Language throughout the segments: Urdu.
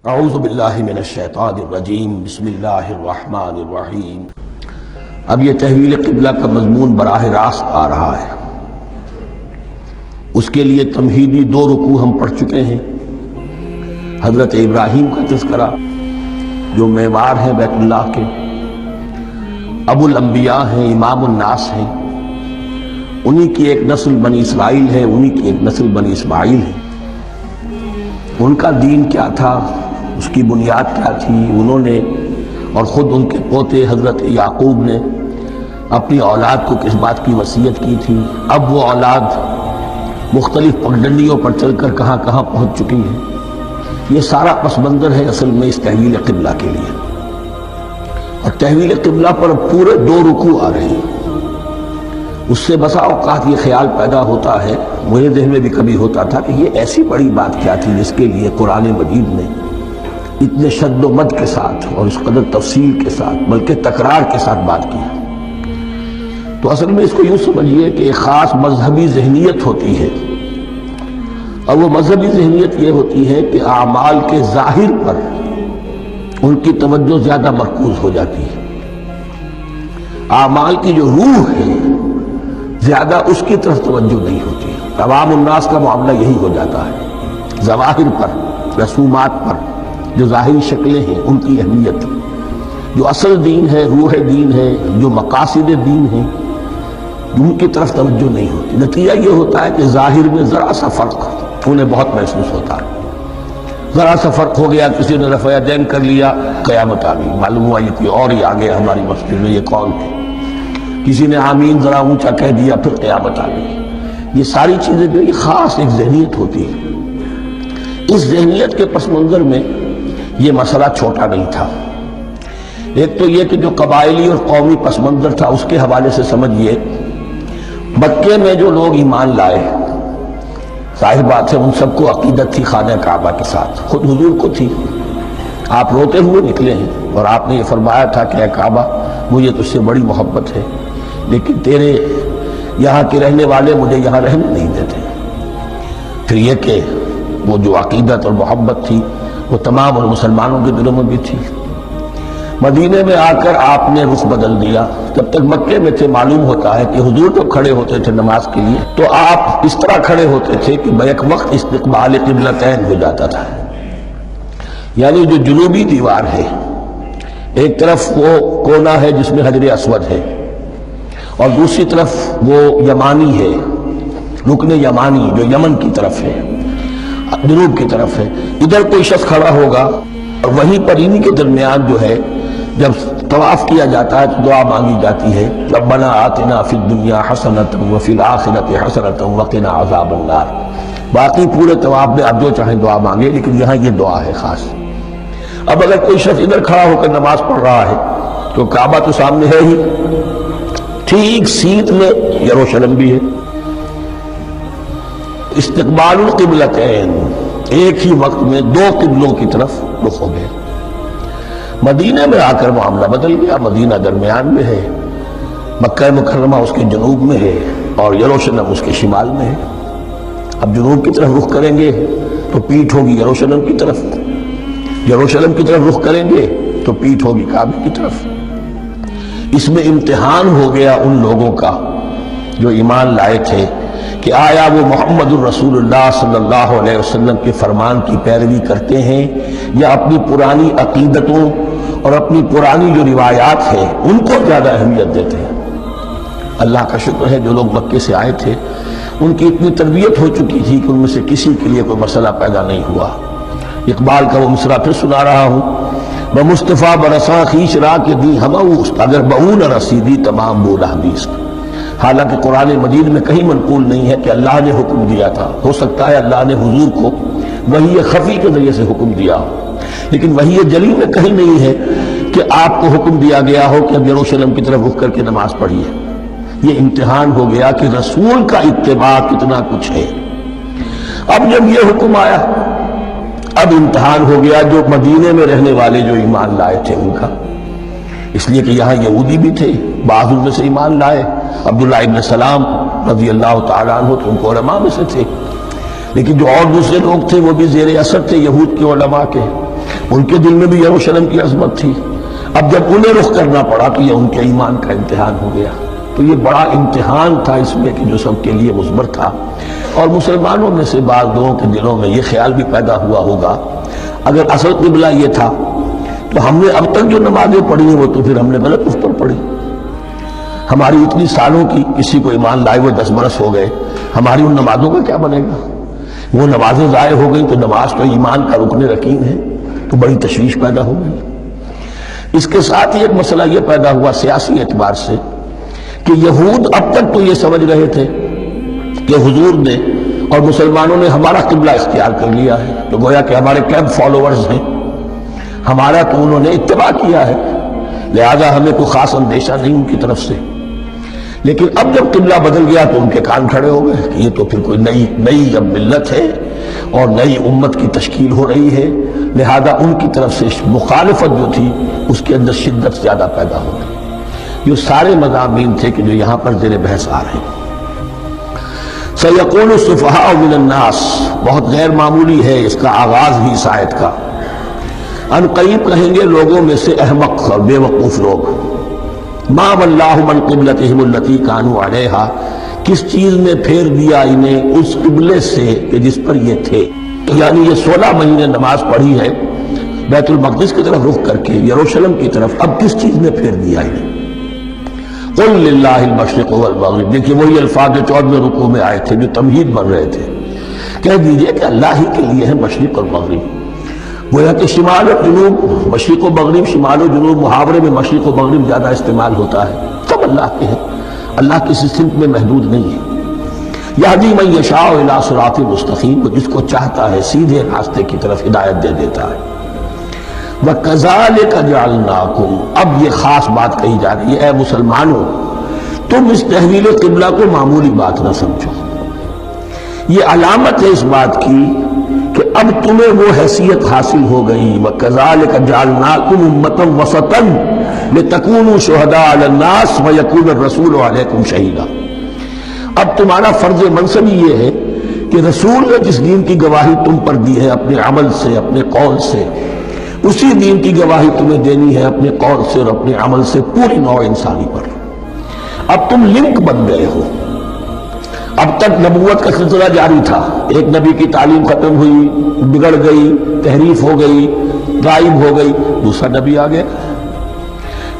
اعوذ باللہ من الشیطان الرجیم بسم اللہ الرحمن الرحیم۔ اب یہ تحویل قبلہ کا مضمون براہ راست آ رہا ہے۔ اس کے لیے تمہیدی 2 رکوع ہم پڑھ چکے ہیں۔ حضرت ابراہیم کا تذکرہ جو معمار ہیں بیت اللہ کے، ابو الانبیاء ہیں، امام الناس ہیں، انہی کی ایک نسل بنی اسرائیل ہے، انہی کی ایک نسل بنی اسماعیل ہے۔ ان کا دین کیا تھا، اس کی بنیاد کیا تھی، انہوں نے اور خود ان کے پوتے حضرت یعقوب نے اپنی اولاد کو کس بات کی وصیت کی تھی۔ اب وہ اولاد مختلف پگڈنڈیوں پر چل کر کہاں کہاں پہنچ چکی ہے۔ یہ سارا پس منظر ہے اصل میں اس تحویل قبلہ کے لیے۔ اور تحویل قبلہ پر پورے 2 رکوع آ رہے ہیں۔ اس سے بسا اوقات یہ خیال پیدا ہوتا ہے، میرے ذہن میں بھی کبھی ہوتا تھا کہ یہ ایسی بڑی بات کیا تھی جس کے لیے قرآن مجید نے اتنے شد و مد کے ساتھ اور اس قدر تفصیل کے ساتھ بلکہ تکرار کے ساتھ بات کی۔ تو اصل میں اس کو یوں سمجھیے کہ ایک خاص مذہبی ذہنیت ہوتی ہے، اور وہ مذہبی ذہنیت یہ ہوتی ہے کہ اعمال کے ظاہر پر ان کی توجہ زیادہ مرکوز ہو جاتی ہے۔ اعمال کی جو روح ہے زیادہ اس کی طرف توجہ نہیں ہوتی۔ عوام الناس کا معاملہ یہی ہو جاتا ہے، ظواہر پر، رسومات پر، جو ظاہری شکلیں ہیں ان کی اہمیت، جو اصل دین ہے، روح دین ہے، جو مقاصد دین ہیں، ان کی طرف توجہ نہیں ہوتی۔ نتیجہ یہ ہوتا ہے کہ ظاہر میں ذرا سا فرق انہیں بہت محسوس ہوتا ہے۔ ذرا سا فرق ہو گیا، کسی نے رفع یدین کر لیا، قیامت آ گئی، معلوم ہوا یہ کوئی اور ہی آ گیا ہماری مسجد میں، یہ کون ہے؟ کسی نے آمین ذرا اونچا کہہ دیا، پھر قیامت آ گئی۔ یہ ساری چیزیں جو یہ خاص ایک ذہنیت ہوتی ہے۔ اس ذہنیت کے پس منظر میں یہ مسئلہ چھوٹا نہیں تھا۔ ایک تو یہ کہ جو قبائلی اور قومی پس منظر تھا اس کے حوالے سے سمجھیے، مکے میں جو لوگ ایمان لائے، ظاہر بات ہے ان سب کو عقیدت تھی خانہ کعبہ کے ساتھ، خود حضور کو تھی۔ آپ روتے ہوئے نکلے ہیں اور آپ نے یہ فرمایا تھا کہ اے کعبہ مجھے تجھ سے بڑی محبت ہے، لیکن تیرے یہاں کے رہنے والے مجھے یہاں رہنے نہیں دیتے۔ پھر یہ کہ وہ جو عقیدت اور محبت تھی وہ تمام اور مسلمانوں کے دلوں میں بھی تھی۔ مدینے میں آ کر آپ نے رخ بدل دیا۔ جب تک مکے میں تھے معلوم ہوتا ہے کہ حضور جب کھڑے ہوتے تھے نماز کے لیے تو آپ اس طرح کھڑے ہوتے تھے کہ بیک وقت استقبال قبلتین ہو جاتا تھا۔ یعنی جو جنوبی دیوار ہے، ایک طرف وہ کونا ہے جس میں حجر اسود ہے، اور دوسری طرف وہ یمانی ہے، رکن یمانی جو یمن کی طرف ہے، جنوب کی طرف ہے۔ ادھر کوئی شخص کھڑا ہوگا اور وہیں پر انہی کے درمیان جو ہے جب طواف کیا جاتا ہے تو دعا مانگی جاتی ہے، ربنا آتنا فی الدنیا حسنۃ وفی الآخرۃ حسنۃ وقنا عذاب النار۔ باقی پورے طواف میں آپ جو چاہیں دعا مانگے، لیکن یہاں یہ دعا ہے خاص۔ اب اگر کوئی شخص ادھر کھڑا ہو کر نماز پڑھ رہا ہے تو کعبہ تو سامنے ہے ہی، ٹھیک سیدھ میں یروشلم بھی ہے۔ استقبال القبلتین، ایک ہی وقت میں 2 قبلوں کی طرف رخ ہو گئے۔ مدینہ میں آ کر معاملہ بدل گیا۔ مدینہ درمیان میں ہے، مکہ مکرمہ اس کے جنوب میں ہے اور یروشلم اس کے شمال میں ہے۔ اب جنوب کی طرف رخ کریں گے تو پیٹھ ہوگی یروشلم کی طرف، یروشلم کی طرف رخ کریں گے تو پیٹھ ہوگی کعبہ کی طرف۔ اس میں امتحان ہو گیا ان لوگوں کا جو ایمان لائے تھے کہ آیا وہ محمد الرسول اللہ صلی اللہ علیہ وسلم کے فرمان کی پیروی کرتے ہیں یا اپنی پرانی عقیدتوں اور اپنی پرانی جو روایات ہیں ان کو زیادہ اہمیت دیتے ہیں۔ اللہ کا شکر ہے جو لوگ مکے سے آئے تھے ان کی اتنی تربیت ہو چکی تھی کہ ان میں سے کسی کے لیے کوئی مسئلہ پیدا نہیں ہوا۔ اقبال کا وہ مصرع پھر سنا رہا ہوں، بمصطفیٰ برساں خیش را کے دی ہموست، اگر بہو نہ رسیدی تمام بول حدیث۔ حالانکہ قرآن مجید میں کہیں منقول نہیں ہے کہ اللہ نے حکم دیا تھا، ہو سکتا ہے اللہ نے حضور کو وحی خفی کے ذریعے سے حکم دیا ہو، لیکن وحی جلی میں کہیں نہیں ہے کہ آپ کو حکم دیا گیا ہو کہ اب یروشلم کی طرف رخ کر کے نماز پڑھیے۔ یہ امتحان ہو گیا کہ رسول کا اتباع کتنا کچھ ہے۔ اب جب یہ حکم آیا اب امتحان ہو گیا جو مدینے میں رہنے والے جو ایمان لائے تھے ان کا، اس لیے کہ یہاں یہودی بھی تھے، بعض ان میں سے ایمان لائے۔ عبداللہ ابن سلام رضی اللہ تعالیٰ عنہ تو ان کو علماء میں سے تھے، لیکن جو اور دوسرے لوگ تھے وہ بھی زیر اثر تھے یہود کے علماء کے۔ ان کے دل میں بھی یروشلم کی عظمت تھی. اب جب انہیں رخ کرنا پڑا تو یہ ان کے ایمان کا امتحان ہو گیا. تو یہ بڑا امتحان تھا اس میں کہ جو سب کے لیے مثمر تھا. اور مسلمانوں میں سے بعض لوگوں کے دلوں میں یہ خیال بھی پیدا ہوا ہوگا اگر اصل قبلہ یہ تھا تو ہم نے اب تک جو نمازیں پڑھی ہیں وہ تو پھر ہم نے غلط اس پر پڑھی. ہماری اتنی سالوں کی کسی کو ایمان لائے ہوئے 10 برس ہو گئے, ہماری ان نمازوں کا کیا بنے گا؟ وہ نمازیں ضائع ہو گئی تو نماز تو ایمان کا رکن رکین ہے, تو بڑی تشویش پیدا ہو گئی. اس کے ساتھ ہی ایک مسئلہ یہ پیدا ہوا سیاسی اعتبار سے کہ یہود اب تک تو یہ سمجھ رہے تھے کہ حضور نے اور مسلمانوں نے ہمارا قبلہ اختیار کر لیا ہے, تو گویا کہ ہمارے کیمپ فالوورز ہیں, ہمارا تو انہوں نے اتباع کیا ہے, لہذا ہمیں کوئی خاص اندیشہ نہیں ان کی طرف سے. لیکن اب جب قبلہ بدل گیا تو ان کے کان کھڑے ہو گئے کہ یہ تو پھر کوئی نئی اب ملت ہے اور نئی امت کی تشکیل ہو رہی ہے, لہذا ان کی طرف سے مخالفت جو تھی اس کے اندر شدت زیادہ پیدا ہو گئی. یہ سارے مضامین تھے کہ جو یہاں پر زیر بحث آ رہے ہیں. سَيَقُولُ السُّفَهَاءُ مِنَ النَّاسِ, بہت غیر معمولی ہے اس کا آغاز بھی اس آیت کا. ان قریب کہیں گے لوگوں میں سے احمق اور بے وقوف لوگ, ما وَاللَّهُ مَنْ قِبْلَتِهِمُ الَّتِي كَانُوا عَلَيْهَا, کس چیز نے پھیر دیا انہیں اس قبلے سے کہ جس پر یہ تھے. یعنی یہ 16 مہینے نماز پڑھی ہے بیت المقدس کی طرف رخ کر کے یروشلم کی طرف, اب کس چیز نے پھیر دیا انہیں؟ قُلْ لِلَّهِ الْمَشْرِقُ وَالْمَغْرِبُ, دیکھیے وہی الفاظ جو 14ویں رکوع میں آئے تھے جو تمہید بن رہے تھے. کہہ دیجئے کہ اللہ ہی کے لیے ہے مشرق اور مغرب. گویا کہ شمال اور جنوب, مشرق و مغرب, شمال و جنوب, محاورے میں مشرق و مغرب زیادہ استعمال ہوتا ہے. سب اللہ کے ہیں, اللہ کسی صنف میں محدود نہیں ہے. یہدی من یشاء الی صراط مستقیم, وہ جس کو چاہتا ہے سیدھے راستے کی طرف ہدایت دے دیتا ہے. وَكَذَلِكَ جَعَلْنَاكُمْ, اب یہ خاص بات کہی جا رہی ہے, اے مسلمانوں تم اس تحویل قبلہ کو معمولی بات نہ سمجھو. یہ علامت ہے اس بات کی کہ اب تمہیں وہ حیثیت حاصل ہو گئی. وَكَذَلِكَ جَعَلْنَاكُمْ أُمَّةً وَسَطًا لِتَكُونُوا شُهَدَاءَ عَلَى النَّاسِ وَيَكُونَ الرَّسُولُ عَلَيْكُمْ شَهِيدًا. اب تمہارا فرض منصب یہ ہے کہ رسول نے جس دین کی گواہی تم پر دی ہے اپنے عمل سے, اپنے قول سے, اسی دین کی گواہی تمہیں دینی ہے اپنے قول سے اور اپنے عمل سے پوری نوع انسانی پر. اب تم لنک بن گئے ہو. اب تک نبوت کا سلسلہ جاری تھا, ایک نبی کی تعلیم ختم ہوئی, بگڑ گئی, تحریف ہو گئی, غائب ہو گئی, دوسرا نبی آ گیا,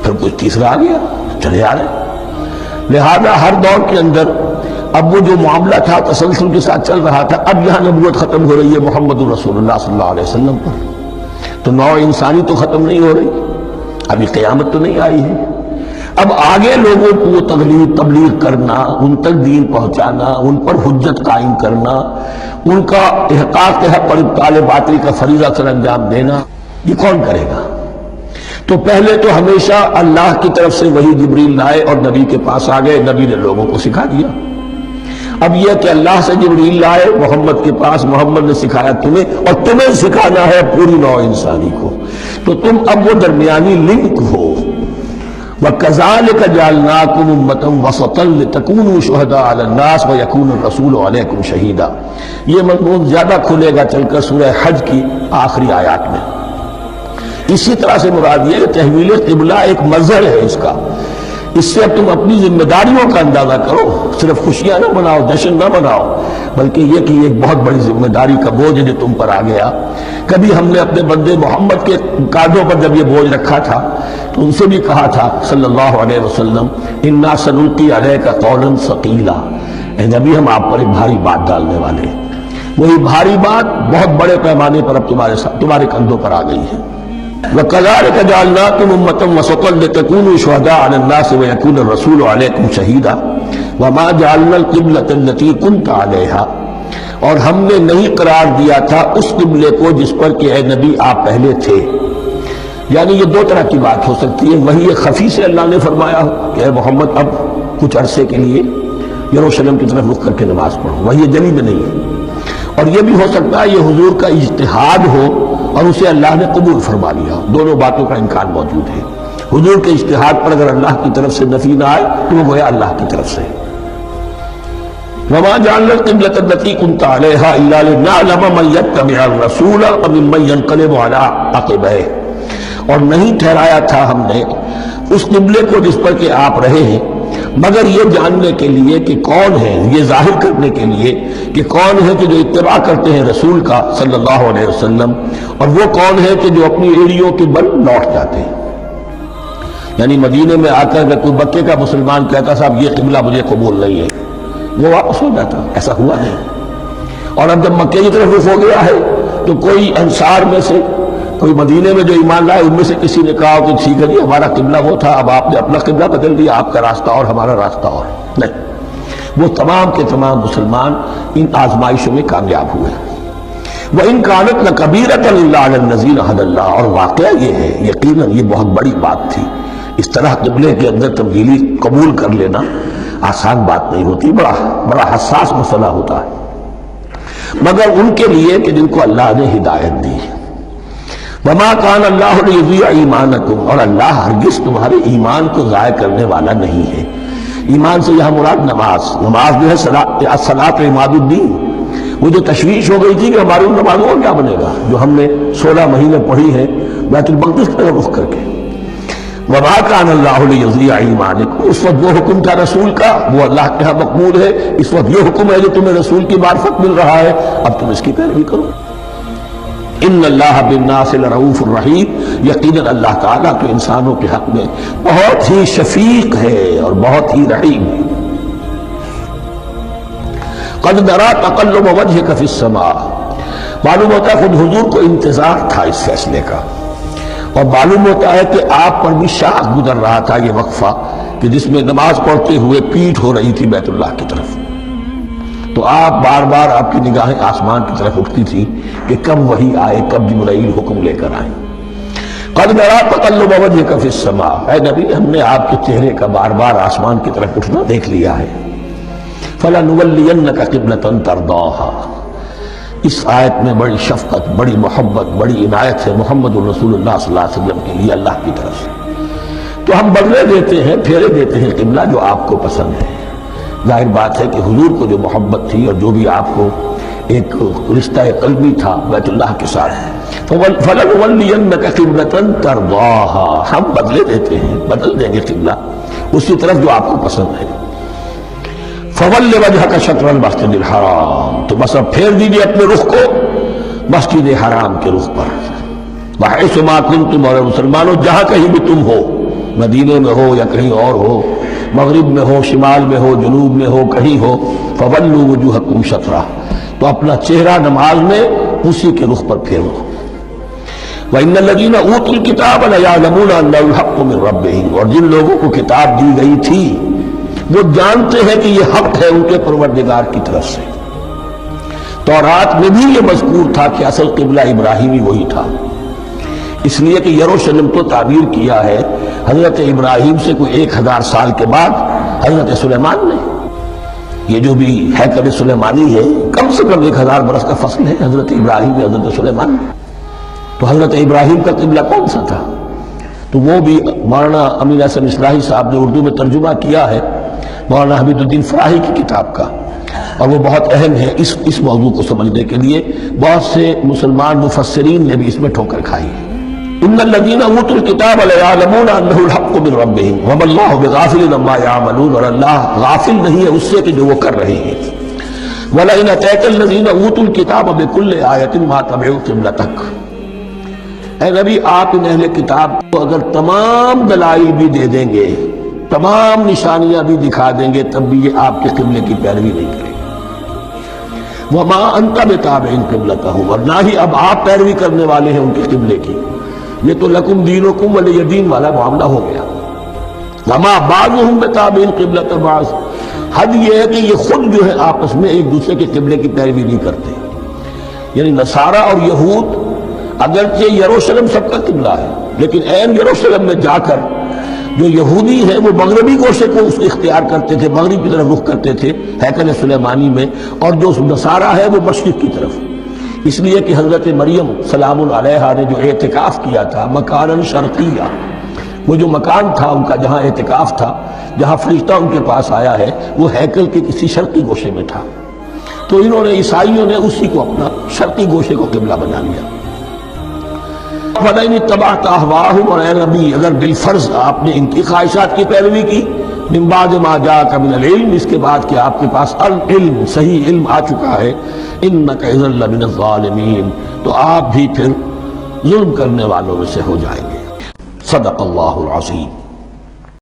پھر کچھ تیسرا آ گیا, چلے آ رہے. لہذا ہر دور کے اندر اب وہ جو معاملہ تھا تسلسل کے ساتھ چل رہا تھا, اب یہاں نبوت ختم ہو رہی ہے محمد رسول اللہ صلی اللہ علیہ وسلم پر, تو نوع انسانی تو ختم نہیں ہو رہی, ابھی قیامت تو نہیں آئی ہے. اب آگے لوگوں کو وہ تبلیغ کرنا, ان تک دین پہنچانا, ان پر حجت قائم کرنا, ان کا احقاق حق پر ابطال باطل کا فریضہ سر انجام دینا, یہ کون کرے گا؟ تو پہلے تو ہمیشہ اللہ کی طرف سے وہی جبریل لائے اور نبی کے پاس آ گئے, نبی نے لوگوں کو سکھا دیا. اب یہ کہ اللہ سے جبریل لائے محمد کے پاس, محمد نے سکھایا تمہیں, اور تمہیں سکھانا ہے پوری نوع انسانی کو, تو تم اب وہ درمیانی لنک ہو. وَكَذَلِكَ جَعَلْنَاكُمْ أُمَّةً وَسَطًا لِتَكُونُوا شُهَدَاءَ عَلَى النَّاسِ وَيَكُونَ الرَّسُولُ عَلَيْكُمْ شَهِيدًا. یہ مضمون زیادہ کھلے گا چل کر سورہ حج کی آخری آیات میں. اسی طرح سے مراد یہ کہ تحویل قبلہ ایک مظہر ہے اس کا. اس سے اب تم اپنی ذمہ داریوں کا اندازہ کرو, صرف خوشیاں نہ مناؤ, جشن نہ مناؤ, بلکہ یہ کہ یہ ایک بہت بڑی ذمہ داری کا بوجھ جو تم پر آ گیا. کبھی ہم نے اپنے بندے محمد کے کاندھوں پر جب یہ بوجھ رکھا تھا تو ان سے بھی کہا تھا صلی اللہ علیہ وسلم, انا سنلقی علیک قولا ثقیلا, اے نبی ہم آپ پر ایک بھاری بات ڈالنے والے ہیں. وہی بھاری بات بہت بڑے پیمانے پر اب تمہارے کندھوں پر آ گئی ہے. وَكَذَلِكَ جَعَلْنَاكُمْ أُمَّةً وَسَطًا لِتَكُونُوا شُهَدَاءَ عَلَى النَّاسِ وَيَكُونَ الرَّسُولُ عَلَيْكُمْ شَهِيدًا وَمَا جَعَلْنَا الْقِبْلَةَ الَّتِي كُنْتَ عَلَيْهَا, اور ہم نے نہیں قرار دیا تھا اس قبلے کو جس پر کہ اے نبی آپ پہلے تھے. یعنی یہ دو طرح کی بات ہو سکتی ہے, وہی خفی سے اللہ نے فرمایا کہ اے محمد اب کچھ عرصے کے لیے یروشلم کی طرف رخ کر کے نماز پڑھو, وہی جلی میں نہیں ہے. اور یہ بھی ہو سکتا ہے یہ حضور کا اجتہاد ہو اور اسے اللہ نے قبول فرما لیا. دونوں باتوں کا امکان موجود ہے. حضور کے اجتہاد پر اگر اللہ کی طرف سے نفی نہ آئے تو وہ گویا اللہ کی طرف سے. وما جعلنا القبلة التي كنت عليها إلا لنعلم من يتبع الرسول وممن ينقلب على عقبيه، اور نہیں ٹھہرایا تھا ہم نے اس قبلے کو جس پر کہ آپ رہے ہیں مگر یہ جاننے کے لیے کہ کون ہے، یہ ظاہر کرنے کے لیے کہ کون ہے کہ جو اتباع کرتے ہیں رسول کا صلی اللہ علیہ وسلم، اور وہ کون ہے کہ جو اپنی ایڑیوں کے بل لوٹ جاتے ہیں۔ یعنی مدینے میں آ کر کوئی مکے کا مسلمان کہتا صاحب یہ قبلہ مجھے قبول نہیں ہے، وہ واپس ہو جاتا، ایسا ہوا نہیں۔ اور اب جب مکے کی طرف رخ ہو گیا ہے تو کوئی انصار میں سے، کوئی مدینے میں جو ایمان لائے ان میں سے کسی نے کہا کہ ٹھیک ہے جی ہمارا قبلہ وہ تھا، اب آپ نے اپنا قبلہ بدل دیا، آپ کا راستہ اور ہمارا راستہ اور، نہیں، وہ تمام کے تمام مسلمان ان آزمائشوں میں کامیاب ہوئے۔ وَإِن كَانَتْ لَكَبِيرَةً إِلَّا عَلَى الَّذِينَ هَدَى اللَّهُ، اور واقعہ یہ ہے یقیناً یہ بہت بڑی بات تھی، اس طرح قبلے کے اندر تبدیلی قبول کر لینا آسان بات نہیں ہوتی، بڑا حساس مسئلہ ہوتا ہے، مگر ان کے لیے کہ جن کو اللہ نے ہدایت دی۔ وَمَا كَانَ اللَّهُ لِيُضِيعَ إِيمَانَكُمْ، اور اللہ ہرگز تمہارے ایمان کو ضائع کرنے والا نہیں ہے۔ ایمان سے یہاں مراد نماز جو ہے الصلاۃ عماد الدین، وہ جو تشویش ہو گئی تھی کہ ہماری ان نمازوں کا کیا بنے گا جو ہم نے 16 مہینے پڑھی ہے بیت المقدس کی طرف رخ کر کے۔ وَمَا كَانَ اللَّهُ لِيُضِيعَ إِيمَانَكُمْ، اس وقت وہ حکم تھا رسول کا، وہ اللہ کے ہاں مقبول ہے، اس وقت یہ حکم ہے جو تمہیں رسول کی معرفت مل رہا ہے، اب تم اس کی پیروی کرو۔ ان اللہ بالناس لرؤوف الرحیم، یقیناً اللہ تعالیٰ تو انسانوں کے حق میں بہت ہی شفیق ہے اور بہت ہی رحیم ہے۔ قد نرى تقلب وجهك في السماء، معلوم ہوتا ہے خود حضور کو انتظار تھا اس فیصلے کا، اور معلوم ہوتا ہے کہ آپ پر بھی شاخ گزر رہا تھا یہ وقفہ کہ جس میں نماز پڑھتے ہوئے پیٹھ ہو رہی تھی بیت اللہ کی طرف، تو آپ بار بار آپ کی نگاہیں آسمان کی طرف اٹھتی تھی کہ کب وحی آئے، کب جبرائیل حکم لے کر آئے۔ قد نرى تقلب وجهك في السماء، اے نبی ہم نے آپ کے چہرے کا بار بار آسمان کی طرف اٹھنا دیکھ لیا ہے۔ فَلَنُوَلِّيَنَّكَ قِبْلَةً تَرْضَاهَا، اس آیت میں بڑی شفقت، بڑی محبت، بڑی عنایت ہے محمد الرسول اللہ صلی اللہ علیہ وسلم کے لیے اللہ کی طرف سے، تو ہم بدلے دیتے ہیں، پھیرے دیتے ہیں قبلہ جو آپ کو پسند ہے۔ ظاہر بات ہے کہ حضور کو جو محبت تھی اور جو بھی آپ کو ایک رشتہ قلبی تھا بیت اللہ کے ساتھ، فَلَنُوَلِّيَنَّكَ قِبْلَةً تَرْضَاهَا، ہم بدلے دیتے ہیں، بدل دیں گے قبلہ اسی طرف جو آپ کو پسند ہے۔ فَوَلِّ وَجْهَكَ شَطْرَ الْمَسْجِدِ الْحَرَامِ، تو بس اب پھیر دیجئے اپنے رخ کو مسجد حرام کے رخ پر۔ وَحَيْثُ مَا كُنْتُمْ، اور مسلمانوں جہاں کہیں بھی تم ہو، مدینے میں ہو یا کہیں اور ہو، مغرب میں ہو، شمال میں ہو، جنوب میں ہو، کہیں ہو، فَوَلُّوا وُجُوهَكُمْ شَطْرَهُ، تو اپنا چہرہ نماز میں اسی کے رخ پر پھیرو۔ وَإِنَّ الَّذِينَ أُوتُوا الْكِتَابَ لَيَعْلَمُونَ أَنَّهُ الْحَقُّ مِنْ رَبِّهِمْ، اور جن لوگوں کو کتاب دی گئی تھی وہ جانتے ہیں کہ یہ حق ہے ان کے پروردگار کی طرف سے۔ تورات میں بھی یہ مذکور تھا کہ اصل قبلہ ابراہیمی وہی تھا، اس لیے کہ یروشلم تو تعبیر کیا ہے حضرت ابراہیم سے کوئی 1000 سال کے بعد حضرت سلیمان نے۔ یہ جو بھی ہیکل سلیمانی ہے کم سے کم 1000 برس کا فصل ہے حضرت ابراہیم اور حضرت سلیمان، تو حضرت ابراہیم کا قبلہ کون سا تھا؟ تو وہ بھی مولانا امین حسن اصلاحی صاحب نے اردو میں ترجمہ کیا ہے مولانا حمید الدین فراہی کی کتاب کا، اور وہ بہت اہم ہے اس موضوع کو سمجھنے کے لیے۔ بہت سے مسلمان مفسرین نے بھی اس میں ٹھوکر کھائی ہے۔ ان الذین اوتوا الکتاب لیعلمون انہ الحق من ربہم وما اللہ بغافل عما یعملون، اور اللہ غافل نہیں ہے اس سے کہ جو وہ کر رہے ہیں۔ ولئن اتاک الذین اوتوا الکتاب بکل آیۃ ما تبعوا قبلتک، اے نبی آپ ان اہل کتاب کو اگر تمام دلائل بھی دے دیں گے، تمام نشانیاں بھی دکھا دیں گے، تب بھی یہ آپ کے قبلے کی پیروی نہیں کریں گے۔ وما انت بتابع قبلتہم، اور نہ ہی اب آپ پیروی کرنے والے ہیں ان کے قبلے کی، یہ تو لکم دینکم ولی دین والا معاملہ ہو گیا۔ وما بعضهم بتابع قبلۃ بعض، حد یہ ہے کہ یہ خود جو ہے آپس میں ایک دوسرے کے قبلے کی پیروی نہیں کرتے، یعنی نصارہ اور یہود اگرچہ یروشلم سب کا قبلہ ہے، لیکن عین یروشلم میں جا کر جو یہودی ہیں وہ مغربی گوشے کو اختیار کرتے تھے، مغرب کی طرف رخ کرتے تھے ہیکل سلیمانی میں، اور جو نصارہ ہے وہ مشرق کی طرف، اس لیے کہ حضرت مریم سلام علیہا نے جو اعتکاف کیا تھا مکاناً شرقیہ، وہ جو مکان تھا ان کا جہاں اعتکاف تھا، جہاں فرشتہ ان کے پاس آیا ہے، وہ ہیکل کے کسی شرقی گوشے میں تھا، تو انہوں نے عیسائیوں نے اسی کو اپنا شرقی گوشے کو قبلہ بنا لیا۔ فَلَئِنِ اتَّبَعْتَ أَهْوَاءَهُمْ، اور اے نبی اگر بالفرض آپ نے ان کی خواہشات کی پیروی کی، من بعد ما جاءك من العلم، اس کے بعد کہ آپ کے پاس العلم صحیح علم آ چکا ہے، إِنَّكَ إِذًا لَّمِنَ الظَّالِمِينَ، تو آپ بھی پھر ظلم کرنے والوں میں سے ہو جائیں گے۔ صدق اللہ العظیم۔